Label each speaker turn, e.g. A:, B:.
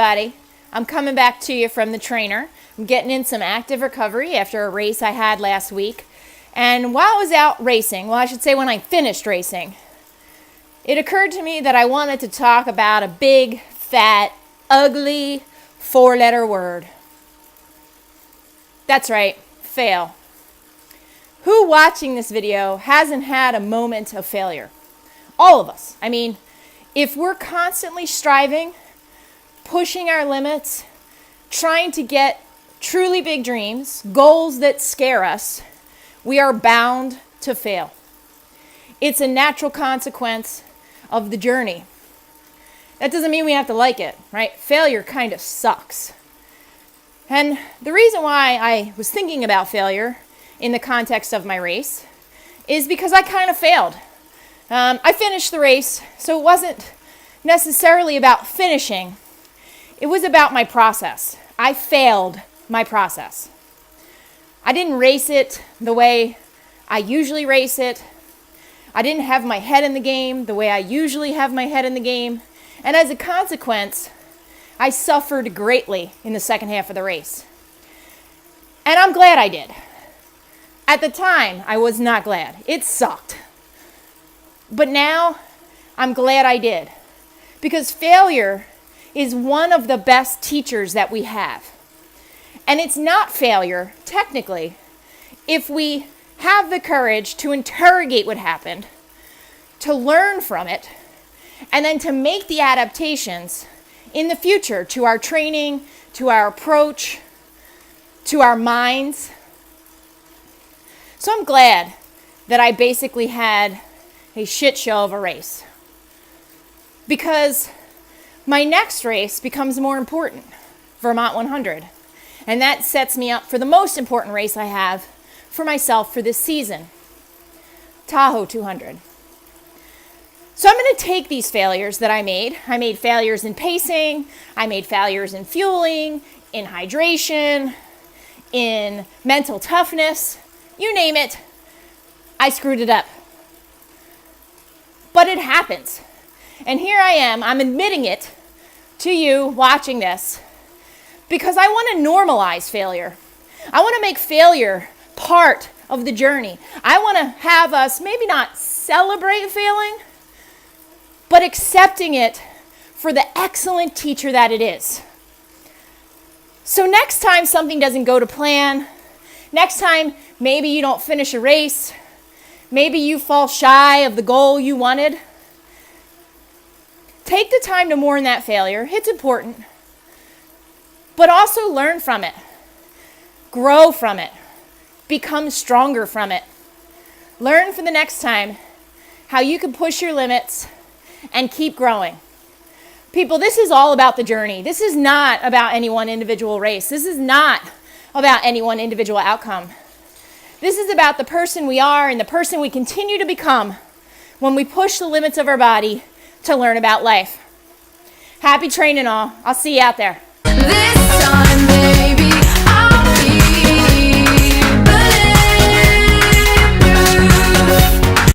A: everybody. I'm coming back to you from the trainer. I'm getting in some active recovery after a race I had last week. And while I was out racing, well, I should say when I finished racing, it occurred to me that I wanted to talk about a big, fat, ugly, 4-letter word. That's right, fail. Who watching this video hasn't had a moment of failure? All of us. I mean, if we're constantly striving, pushing our limits, trying to get truly big dreams, goals that scare us, we are bound to fail. It's a natural consequence of the journey. That doesn't mean we have to like it, right? Failure kind of sucks. And the reason why I was thinking about failure in the context of my race is because I kind of failed. I finished the race, so it wasn't necessarily about finishing. It was about my process. I failed my process. I didn't race it the way I usually race it. I didn't have my head in the game the way I usually have my head in the game. And as a consequence, I suffered greatly in the second half of the race. And I'm glad I did. At the time, I was not glad. It sucked. But now, I'm glad I did. Because failure is one of the best teachers that we have. And it's not failure, technically, if we have the courage to interrogate what happened, to learn from it, and then to make the adaptations in the future to our training, to our approach, to our minds. So I'm glad that I basically had a shit show of a race, because my next race becomes more important, Vermont 100. And that sets me up for the most important race I have for myself for this season, Tahoe 200. So I'm going to take these failures that I made. I made failures in pacing. I made failures in fueling, in hydration, in mental toughness. You name it, I screwed it up. But it happens. And here I am, I'm admitting it to you watching this because I want to normalize failure. I want to make failure part of the journey. I want to have us maybe not celebrate failing, but accepting it for the excellent teacher that it is. So next time something doesn't go to plan, next time maybe you don't finish a race, maybe you fall shy of the goal you wanted, take the time to mourn that failure. It's important. But also learn from it. Grow from it. Become stronger from it. Learn for the next time how you can push your limits and keep growing. People, this is all about the journey. This is not about any one individual race. This is not about any one individual outcome. This is about the person we are and the person we continue to become when we push the limits of our body to learn about life. Happy training all. I'll see you out there.